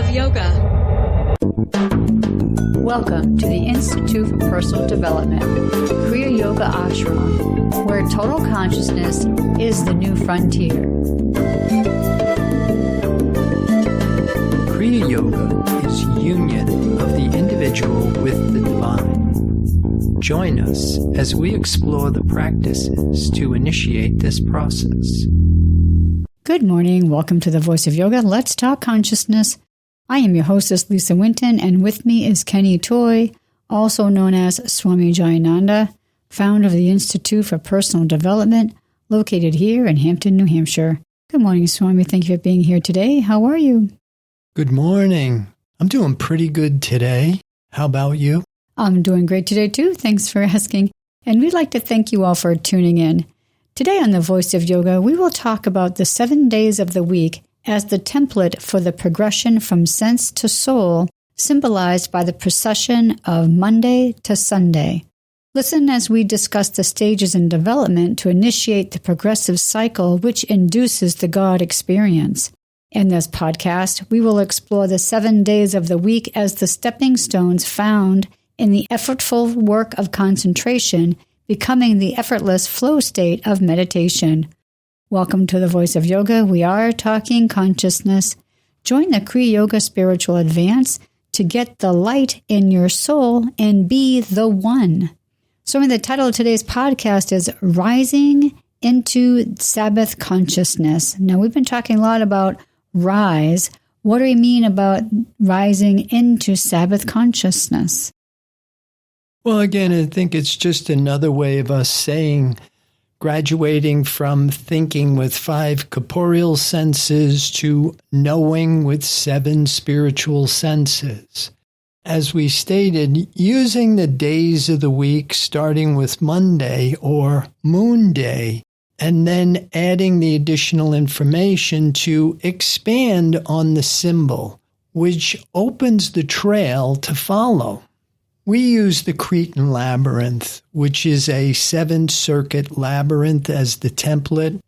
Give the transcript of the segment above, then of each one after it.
of Yoga. Welcome to the Institute for Personal Development, Kriya Yoga Ashram, where total consciousness is the new frontier. Kriya Yoga is union of the individual with the divine. Join us as we explore the practices to initiate this process. Good morning. Welcome to the Voice of Yoga. Let's talk consciousness. I am your hostess, Lisa Winton, and with me is Kenny Toy, also known as Swami Jayananda, founder of the Institute for Personal Development, located here in Hampton, New Hampshire. Good morning, Swami. Thank you for being here today. How are you? Good morning. I'm doing pretty good today. How about you? I'm doing great today, too. Thanks for asking. And we'd like to thank you all for tuning in. Today on The Voice of Yoga, we will talk about the 7 days of the week as the template for the progression from sense to soul, symbolized by the procession of Monday to Sunday. Listen as we discuss the stages in development to initiate the progressive cycle which induces the God experience. In this podcast, we will explore the 7 days of the week as the stepping stones found in the effortful work of concentration, becoming the effortless flow state of meditation. Welcome to the Voice of Yoga. We are talking consciousness. Join the Kriya Yoga Spiritual Advance to get the light in your soul and be the one. So the title of today's podcast is Rising into Sabbath Consciousness. Now, we've been talking a lot about rise. What do we mean about rising into Sabbath consciousness? Well, again, I think it's just another way of us saying graduating from thinking with 5 corporeal senses to knowing with 7 spiritual senses. As we stated, using the days of the week starting with Monday or Moon Day, and then adding the additional information to expand on the symbol, which opens the trail to follow. We use the Cretan labyrinth, which is a 7-circuit labyrinth, as the template.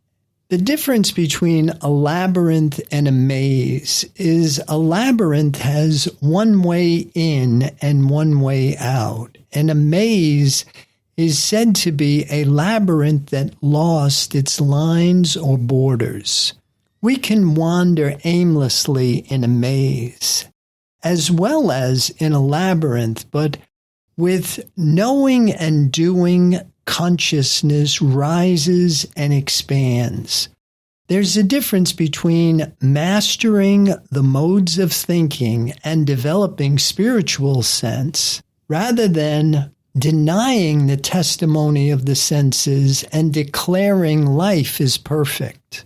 The difference between a labyrinth and a maze is a labyrinth has one way in and one way out, and a maze is said to be a labyrinth that lost its lines or borders. We can wander aimlessly in a maze, as well as in a labyrinth, but with knowing and doing, consciousness rises and expands. There's a difference between mastering the modes of thinking and developing spiritual sense, rather than denying the testimony of the senses and declaring life is perfect.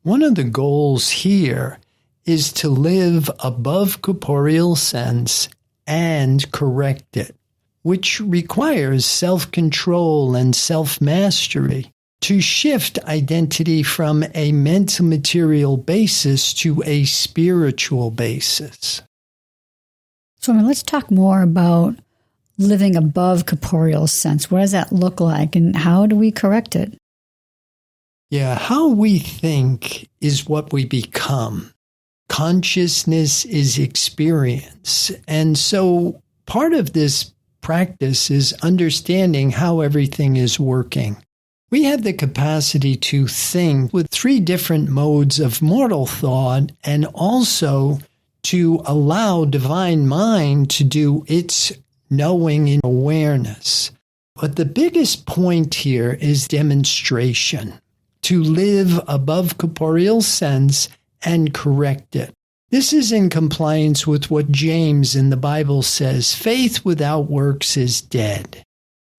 One of the goals here is to live above corporeal sense and correct it, which requires self-control and self-mastery to shift identity from a mental material basis to a spiritual basis. So let's talk more about living above corporeal sense. What does that look like and how do we correct it? Yeah, how we think is what we become. Consciousness is experience. And so part of this practice is understanding how everything is working. We have the capacity to think with 3 different modes of mortal thought and also to allow divine mind to do its knowing and awareness. But the biggest point here is demonstration, to live above corporeal sense and correct it. This is in compliance with what James in the Bible says, faith without works is dead.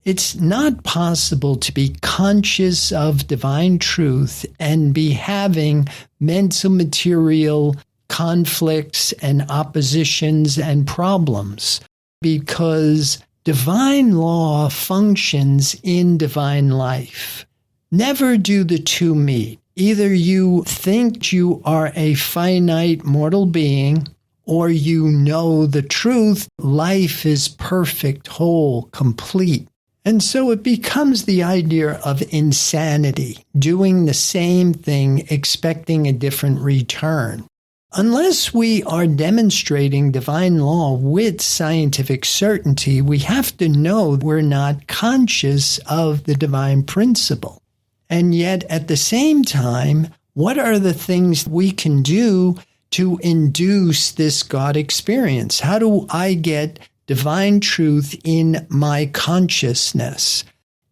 It's not possible to be conscious of divine truth and be having mental material conflicts and oppositions and problems, because divine law functions in divine life. Never do the two meet. Either you think you are a finite mortal being, or you know the truth, life is perfect, whole, complete. And so it becomes the idea of insanity, doing the same thing, expecting a different return. Unless we are demonstrating divine law with scientific certainty, we have to know we're not conscious of the divine principle. And yet, at the same time, what are the things we can do to induce this God experience? How do I get divine truth in my consciousness?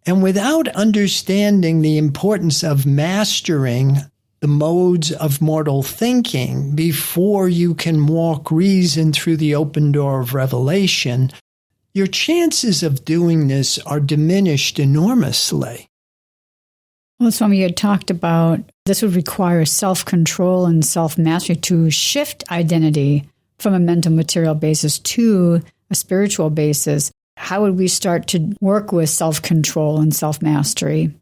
And without understanding the importance of mastering the modes of mortal thinking before you can walk reason through the open door of revelation, your chances of doing this are diminished enormously. Well, Swami, you had talked about this would require self-control and self-mastery to shift identity from a mental material basis to a spiritual basis. How would we start to work with self-control and self-mastery?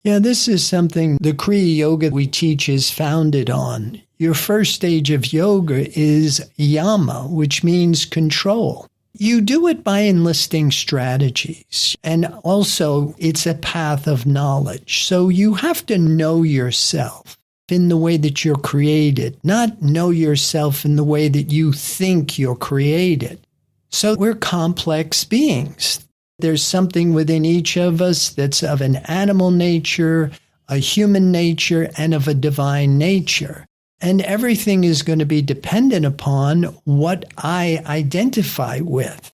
Yeah, this is something the Kriya Yoga we teach is founded on. Your first stage of yoga is yama, which means control. You do it by enlisting strategies, and also it's a path of knowledge. So you have to know yourself in the way that you're created, not know yourself in the way that you think you're created. So we're complex beings. There's something within each of us that's of an animal nature, a human nature, and of a divine nature. And everything is going to be dependent upon what I identify with.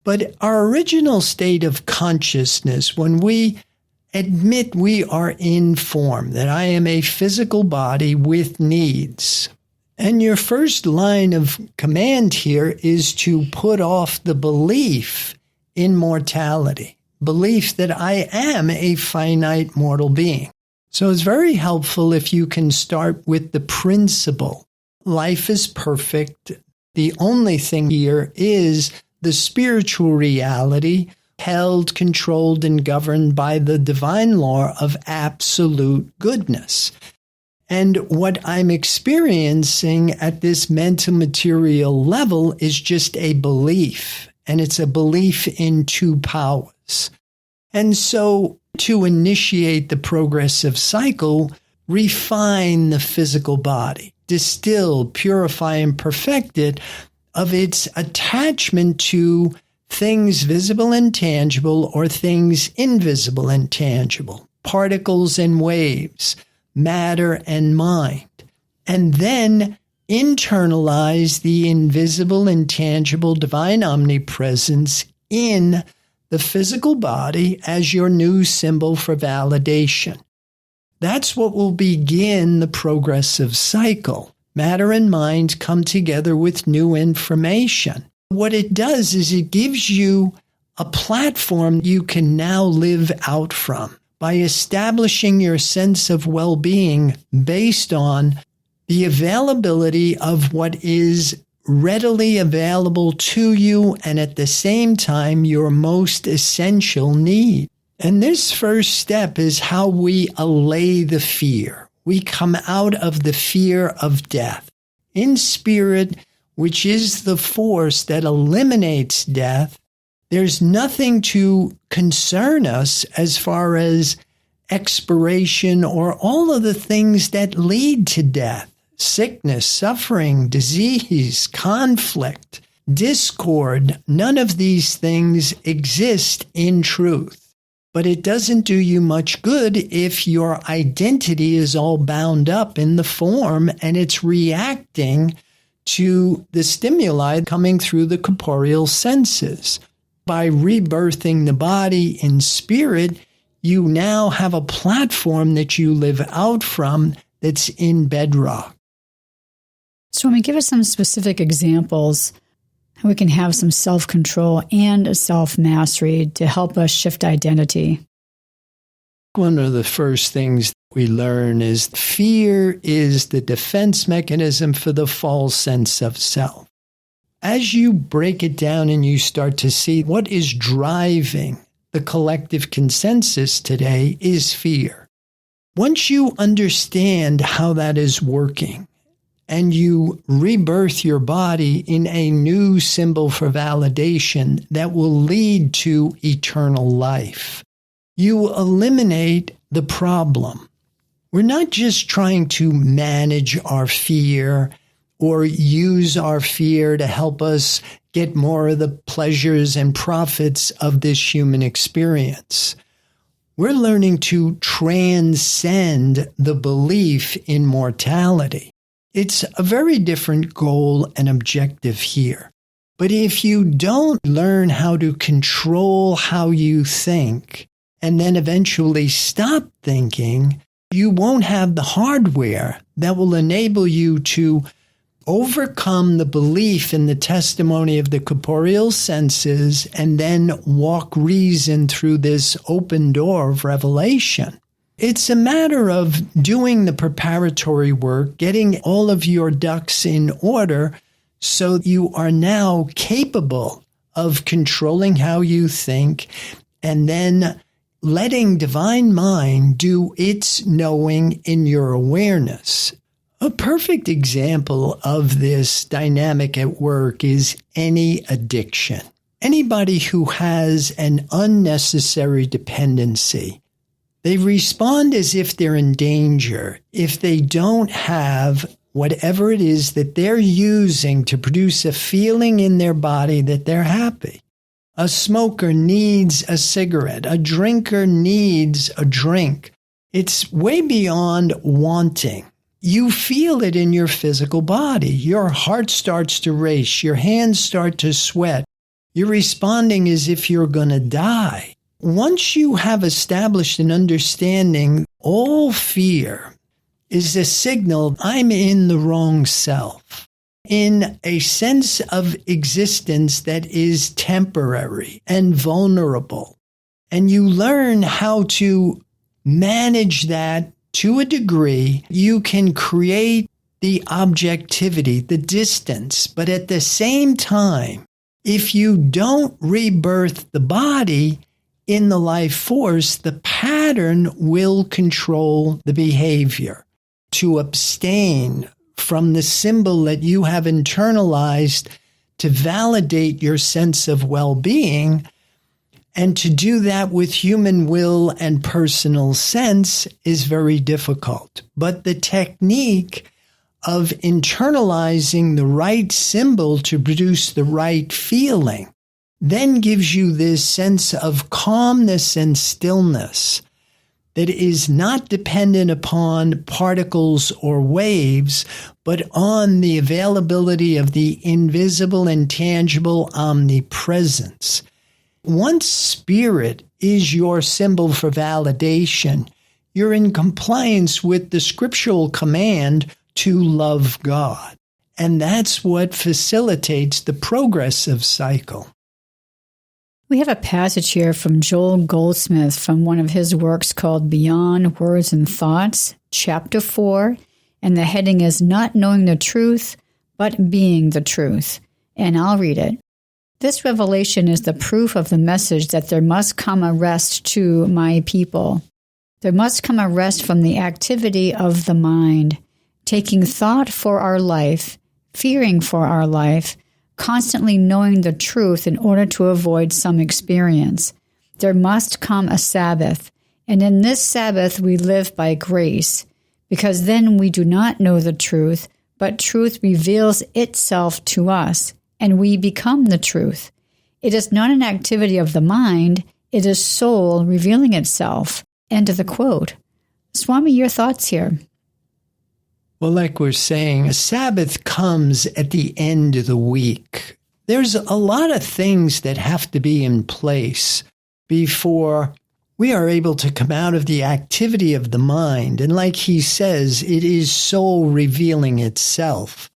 But our original state of consciousness, when we admit we are in form, that I am a physical body with needs, and your first line of command here is to put off the belief in mortality, belief that I am a finite mortal being. So it's very helpful if you can start with the principle. Life is perfect. The only thing here is the spiritual reality held, controlled, and governed by the divine law of absolute goodness. And what I'm experiencing at this mental material level is just a belief, and it's a belief in two powers. And so to initiate the progressive cycle, refine the physical body, distill, purify, and perfect it of its attachment to things visible and tangible or things invisible and tangible, particles and waves, matter and mind, and then internalize the invisible and tangible divine omnipresence in the physical body as your new symbol for validation. That's what will begin the progressive cycle. Matter and mind come together with new information. What it does is it gives you a platform you can now live out from by establishing your sense of well-being based on the availability of what is readily available to you and at the same time your most essential need. And this first step is how we allay the fear. We come out of the fear of death. In spirit, which is the force that eliminates death, there's nothing to concern us as far as expiration or all of the things that lead to death. Sickness, suffering, disease, conflict, discord, none of these things exist in truth. But it doesn't do you much good if your identity is all bound up in the form and it's reacting to the stimuli coming through the corporeal senses. By rebirthing the body in spirit, you now have a platform that you live out from that's in bedrock. Swami, give us some specific examples how we can have some self-control and self-mastery to help us shift identity. One of the first things we learn is fear is the defense mechanism for the false sense of self. As you break it down and you start to see what is driving the collective consensus today is fear. Once you understand how that is working, and you rebirth your body in a new symbol for validation that will lead to eternal life, you eliminate the problem, We're not just trying to manage our fear or use our fear to help us get more of the pleasures and profits of this human experience. We're learning to transcend the belief in mortality. It's a very different goal and objective here. But if you don't learn how to control how you think and then eventually stop thinking, you won't have the hardware that will enable you to overcome the belief in the testimony of the corporeal senses and then walk reason through this open door of revelation. It's a matter of doing the preparatory work, getting all of your ducks in order so you are now capable of controlling how you think and then letting divine mind do its knowing in your awareness. A perfect example of this dynamic at work is any addiction. Anybody who has an unnecessary dependency, they respond as if they're in danger if they don't have whatever it is that they're using to produce a feeling in their body that they're happy. A smoker needs a cigarette. A drinker needs a drink. It's way beyond wanting. You feel it in your physical body. Your heart starts to race. Your hands start to sweat. You're responding as if you're going to die. Once you have established an understanding, all fear is a signal I'm in the wrong self, in a sense of existence that is temporary and vulnerable. And you learn how to manage that to a degree. You can create the objectivity, the distance, but at the same time, if you don't rebirth the body in the life force, the pattern will control the behavior. To abstain from the symbol that you have internalized to validate your sense of well-being, and to do that with human will and personal sense is very difficult. But the technique of internalizing the right symbol to produce the right feeling then gives you this sense of calmness and stillness that is not dependent upon particles or waves, but on the availability of the invisible, intangible omnipresence. Once spirit is your symbol for validation, you're in compliance with the scriptural command to love God. And that's what facilitates the progressive cycle. We have a passage here from Joel Goldsmith from one of his works called Beyond Words and Thoughts, Chapter 4, and the heading is Not Knowing the Truth, but Being the Truth. And I'll read it. This revelation is the proof of the message that there must come a rest to my people. There must come a rest from the activity of the mind, taking thought for our life, fearing for our life, constantly knowing the truth in order to avoid some experience. There must come a Sabbath, and in this Sabbath we live by grace, because then we do not know the truth, but truth reveals itself to us, and we become the truth. It is not an activity of the mind, it is soul revealing itself. End of the quote. Swami, your thoughts here? Well, like we're saying, a Sabbath comes at the end of the week. There's a lot of things that have to be in place before we are able to come out of the activity of the mind. And like he says, it is soul revealing itself.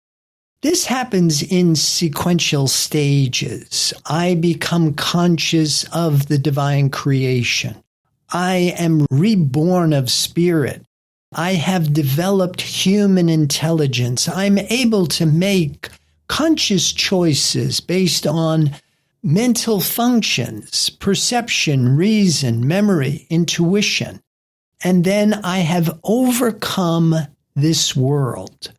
This happens in sequential stages. I become conscious of the divine creation. I am reborn of spirit. I have developed human intelligence. I'm able to make conscious choices based on mental functions, perception, reason, memory, intuition. And then I have overcome this world.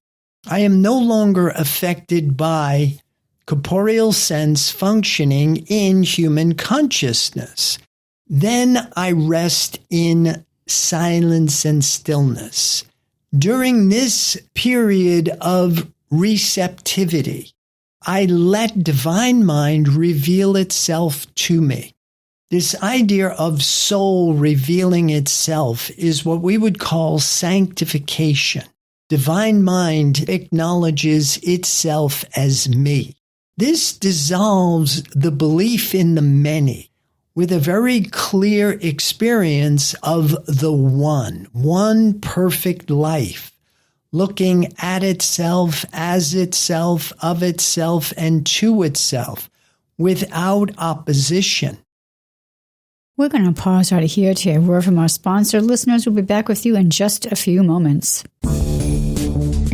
I am no longer affected by corporeal sense functioning in human consciousness. Then I rest in silence and stillness. During this period of receptivity, I let divine mind reveal itself to me. This idea of soul revealing itself is what we would call sanctification. Divine mind acknowledges itself as me. This dissolves the belief in the many with a very clear experience of the one perfect life, looking at itself, as itself, of itself, and to itself, without opposition. We're going to pause right here to hear a word from our sponsor. Listeners, will be back with you in just a few moments.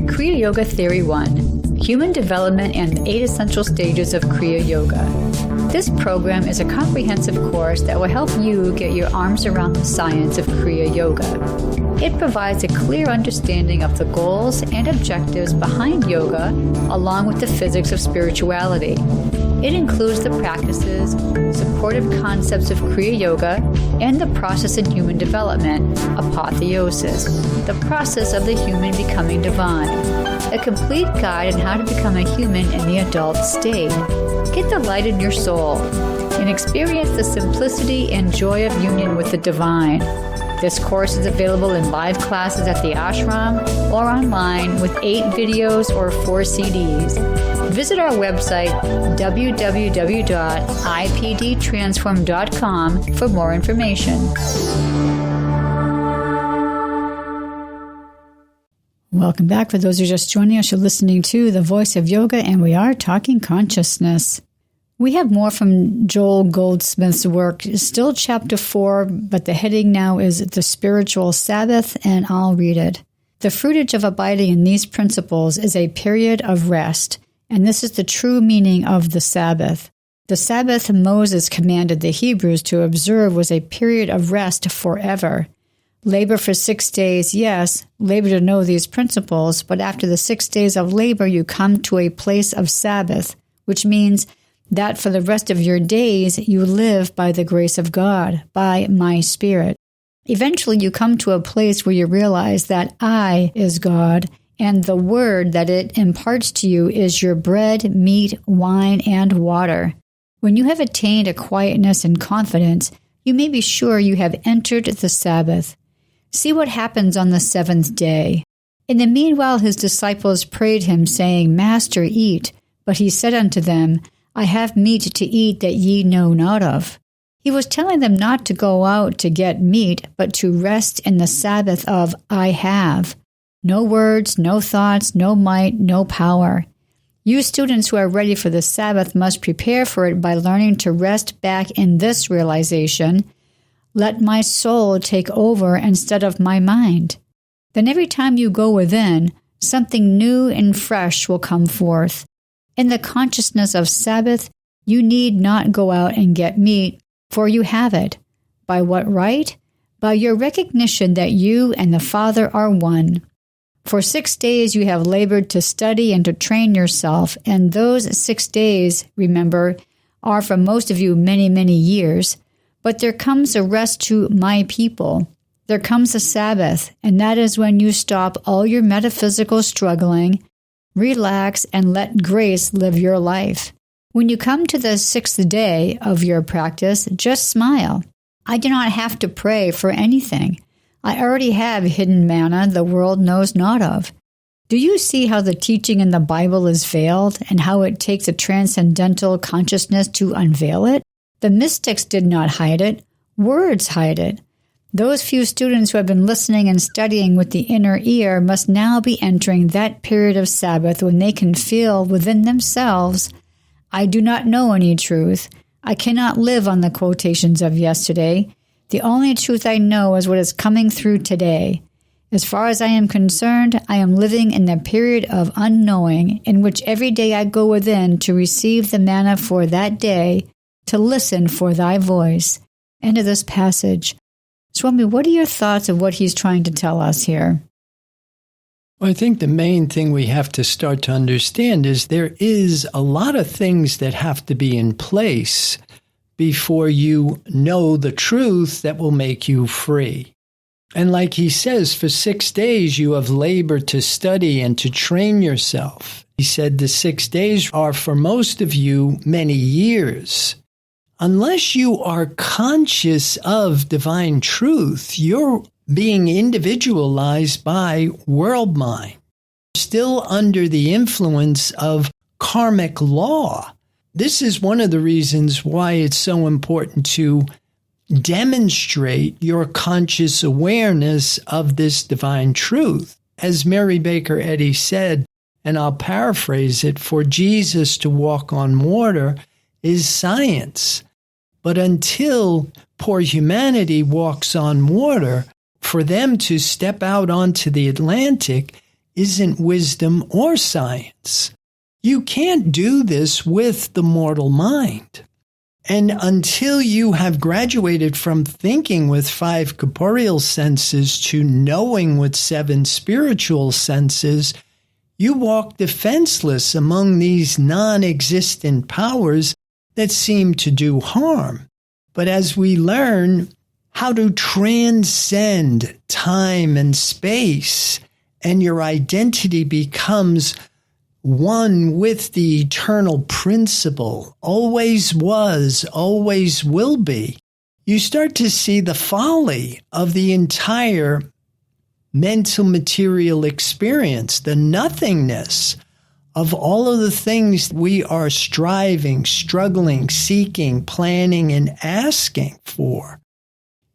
Kriya Yoga Theory 1, Human Development and 8 Essential Stages of Kriya Yoga. This program is a comprehensive course that will help you get your arms around the science of Kriya Yoga. It provides a clear understanding of the goals and objectives behind yoga, along with the physics of spirituality. It includes the practices, supportive concepts of Kriya Yoga, and the process in human development, apotheosis, the process of the human becoming divine, a complete guide on how to become a human in the adult state. Get the light in your soul and experience the simplicity and joy of union with the divine. This course is available in live classes at the ashram or online with 8 videos or 4 CDs. Visit our website, www.ipdtransform.com, for more information. Welcome back. For those who are just joining us, you're listening to The Voice of Yoga, and we are talking consciousness. We have more from Joel Goldsmith's work. It's still chapter 4, but the heading now is The Spiritual Sabbath, and I'll read it. The fruitage of abiding in these principles is a period of rest, and this is the true meaning of the Sabbath. The Sabbath Moses commanded the Hebrews to observe was a period of rest forever. Labor for 6 days, yes, labor to know these principles, but after the 6 days of labor, you come to a place of Sabbath, which means that for the rest of your days, you live by the grace of God, by my Spirit. Eventually, you come to a place where you realize that I is God, and the word that it imparts to you is your bread, meat, wine, and water. When you have attained a quietness and confidence, you may be sure you have entered the Sabbath. See what happens on the 7th day. In the meanwhile, his disciples prayed him, saying, Master, eat. But he said unto them, I have meat to eat that ye know not of. He was telling them not to go out to get meat, but to rest in the Sabbath of I have. No words, no thoughts, no might, no power. You students who are ready for the Sabbath must prepare for it by learning to rest back in this realization. Let my soul take over instead of my mind. Then every time you go within, something new and fresh will come forth. In the consciousness of Sabbath, you need not go out and get meat, for you have it. By what right? By your recognition that you and the Father are one. For 6 days you have labored to study and to train yourself, and those 6 days, remember, are for most of you many, many years. But there comes a rest to my people. There comes a Sabbath, and that is when you stop all your metaphysical struggling, relax, and let grace live your life. When you come to the 6th day of your practice, just smile. I do not have to pray for anything. I already have hidden manna the world knows not of. Do you see how the teaching in the Bible is veiled and how it takes a transcendental consciousness to unveil it? The mystics did not hide it. Words hide it. Those few students who have been listening and studying with the inner ear must now be entering that period of Sabbath when they can feel within themselves, I do not know any truth. I cannot live on the quotations of yesterday. The only truth I know is what is coming through today. As far as I am concerned, I am living in the period of unknowing in which every day I go within to receive the manna for that day, to listen for thy voice. End of this passage. Swami, what are your thoughts of what he's trying to tell us here? Well, I think the main thing we have to start to understand is there is a lot of things that have to be in place before you know the truth that will make you free. And like he says, for 6 days you have labored to study and to train yourself. He said the 6 days are for most of you many years. Unless you are conscious of divine truth, you're being individualized by world mind, still under the influence of karmic law. This is one of the reasons why it's so important to demonstrate your conscious awareness of this divine truth. As Mary Baker Eddy said, and I'll paraphrase it, for Jesus to walk on water is science. But until poor humanity walks on water, for them to step out onto the Atlantic isn't wisdom or science. You can't do this with the mortal mind. And until you have graduated from thinking with 5 corporeal senses to knowing with 7 spiritual senses, you walk defenseless among these non-existent powers that seem to do harm. But as we learn how to transcend time and space, and your identity becomes one with the eternal principle, always was, always will be, you start to see the folly of the entire mental material experience, the nothingness of all of the things we are striving, struggling, seeking, planning, and asking for.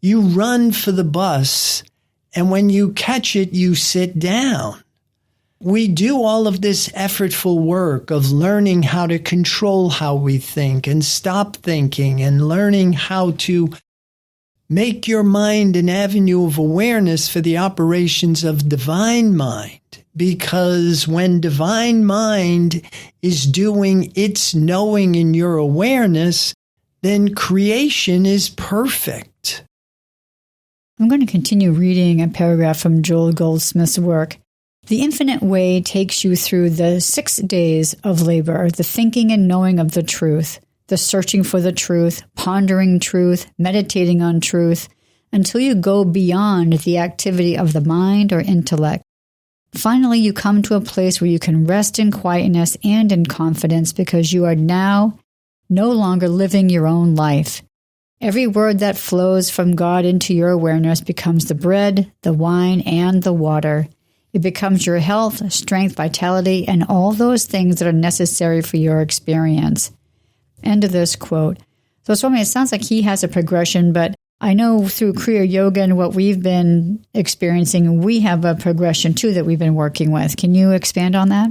You run for the bus, and when you catch it, you sit down. We do all of this effortful work of learning how to control how we think and stop thinking, and learning how to make your mind an avenue of awareness for the operations of divine mind. Because when divine mind is doing its knowing in your awareness, then creation is perfect. I'm going to continue reading a paragraph from Joel Goldsmith's work. The infinite way takes you through the 6 days of labor, the thinking and knowing of the truth, the searching for the truth, pondering truth, meditating on truth, until you go beyond the activity of the mind or intellect. Finally, you come to a place where you can rest in quietness and in confidence because you are now no longer living your own life. Every word that flows from God into your awareness becomes the bread, the wine, and the water. It becomes your health, strength, vitality, and all those things that are necessary for your experience. End of this quote. So Swami, it sounds like he has a progression, but I know through Kriya Yoga and what we've been experiencing, we have a progression too that we've been working with. Can you expand on that?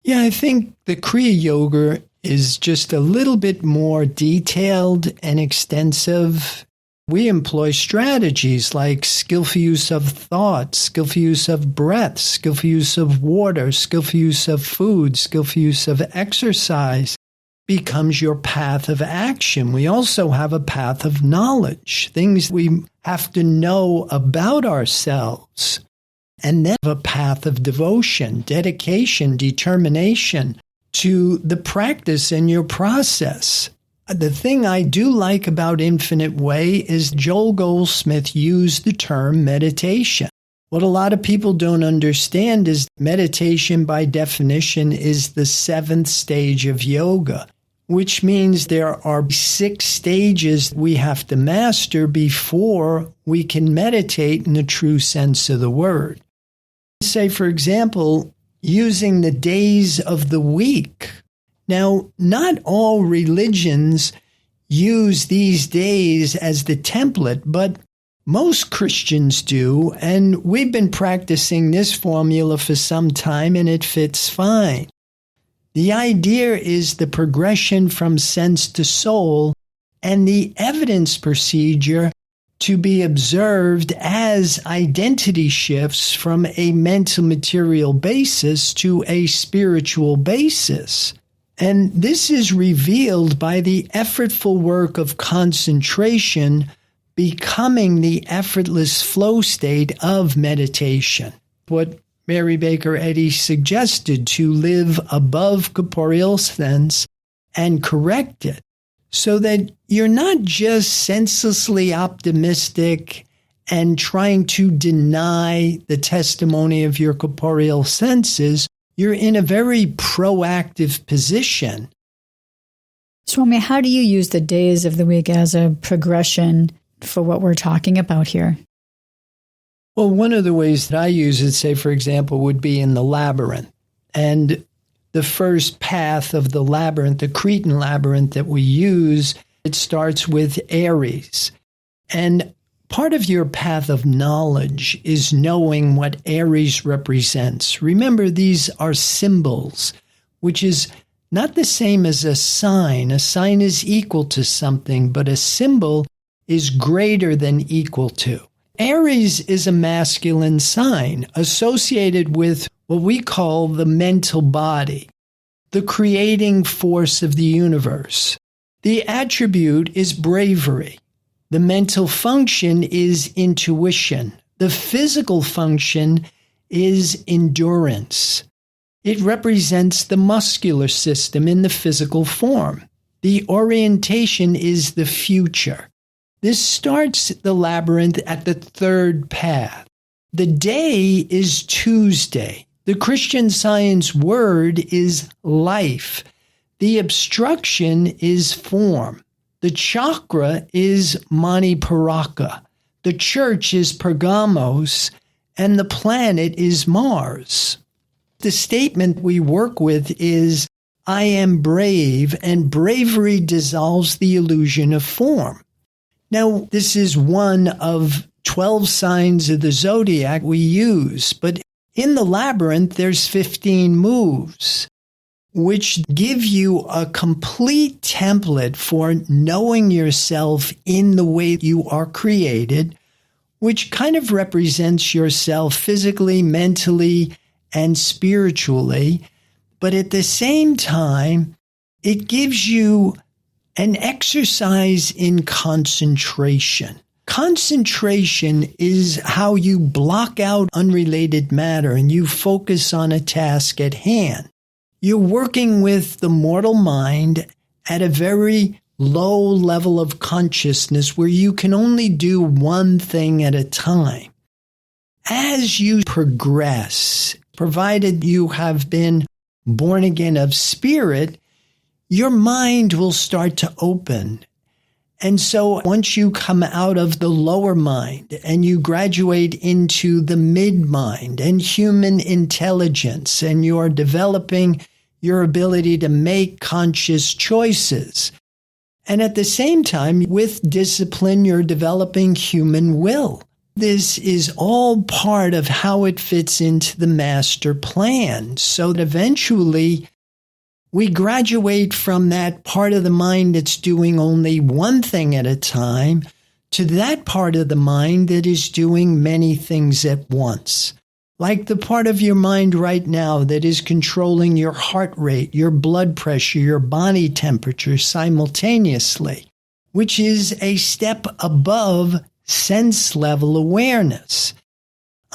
Yeah, I think the Kriya Yoga is just a little bit more detailed and extensive. We employ strategies like skillful use of thought, skillful use of breath, skillful use of water, skillful use of food, skillful use of exercise becomes your path of action. We also have a path of knowledge, things we have to know about ourselves. And then a path of devotion, dedication, determination to the practice in your process. The thing I do like about Infinite Way is Joel Goldsmith used the term meditation. What a lot of people don't understand is meditation, by definition, is the 7th stage of yoga, which means there are 6 stages we have to master before we can meditate in the true sense of the word. Say, for example, using the days of the week. Now, not all religions use these days as the template, but most Christians do, and we've been practicing this formula for some time, and it fits fine. The idea is the progression from sense to soul and the evidence procedure to be observed as identity shifts from a mental material basis to a spiritual basis. And this is revealed by the effortful work of concentration becoming the effortless flow state of meditation. What Mary Baker Eddy suggested, to live above corporeal sense and correct it, so that you're not just senselessly optimistic and trying to deny the testimony of your corporeal senses, you're in a very proactive position. Swami, how do you use the days of the week as a progression for what we're talking about here? Well, one of the ways that I use it, say, for example, would be in the labyrinth. And the first path of the labyrinth, the Cretan labyrinth that we use, it starts with Aries. And part of your path of knowledge is knowing what Aries represents. Remember, these are symbols, which is not the same as a sign. A sign is equal to something, but a symbol is greater than equal to. Aries is a masculine sign associated with what we call the mental body, the creating force of the universe. The attribute is bravery. The mental function is intuition. The physical function is endurance. It represents the muscular system in the physical form. The orientation is the future. This starts the labyrinth at the third path. The day is Tuesday. The Christian Science word is life. The obstruction is form. The chakra is Maniparaka. The church is Pergamos. And the planet is Mars. The statement we work with is, I am brave, and bravery dissolves the illusion of form. Now, this is one of 12 signs of the zodiac we use, but in the labyrinth, there's 15 moves, which give you a complete template for knowing yourself in the way you are created, which kind of represents yourself physically, mentally, and spiritually. But at the same time, it gives you an exercise in concentration. Concentration is how you block out unrelated matter and you focus on a task at hand. You're working with the mortal mind at a very low level of consciousness where you can only do one thing at a time. As you progress, provided you have been born again of spirit, your mind will start to open. And so once you come out of the lower mind and you graduate into the mid-mind and human intelligence, and you're developing your ability to make conscious choices. And at the same time, with discipline, you're developing human will. This is all part of how it fits into the master plan. So that eventually we graduate from that part of the mind that's doing only one thing at a time to that part of the mind that is doing many things at once. Like the part of your mind right now that is controlling your heart rate, your blood pressure, your body temperature simultaneously, which is a step above sense level awareness,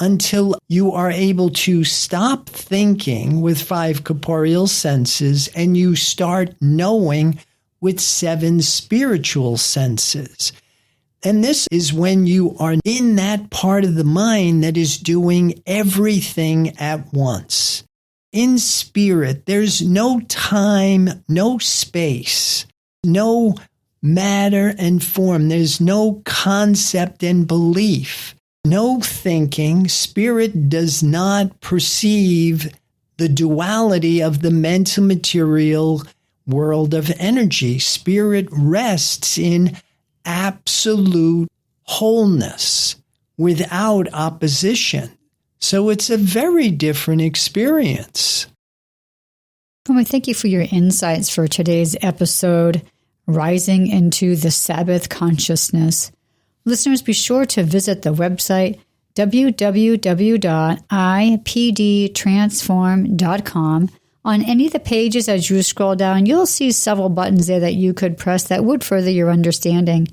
until you are able to stop thinking with 5 corporeal senses and you start knowing with 7 spiritual senses. And this is when you are in that part of the mind that is doing everything at once. In spirit, there's no time, no space, no matter and form. There's no concept and belief, no thinking. Spirit does not perceive the duality of the mental material world of energy. Spirit rests in absolute wholeness without opposition. So it's a very different experience. Well, thank you for your insights for today's episode, Rising into the Sabbath Consciousness. Listeners, be sure to visit the website www.ipdtransform.com. On any of the pages as you scroll down, you'll see several buttons there that you could press that would further your understanding.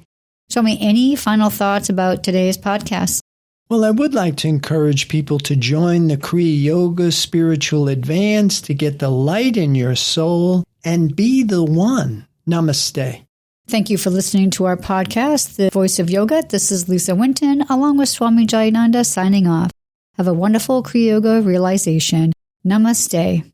Swami, any final thoughts about today's podcast? Well, I would like to encourage people to join the Kriya Yoga Spiritual Advance to get the light in your soul and be the one. Namaste. Thank you for listening to our podcast, The Voice of Yoga. This is Lisa Winton, along with Swami Jayananda, signing off. Have a wonderful Kriya Yoga realization. Namaste.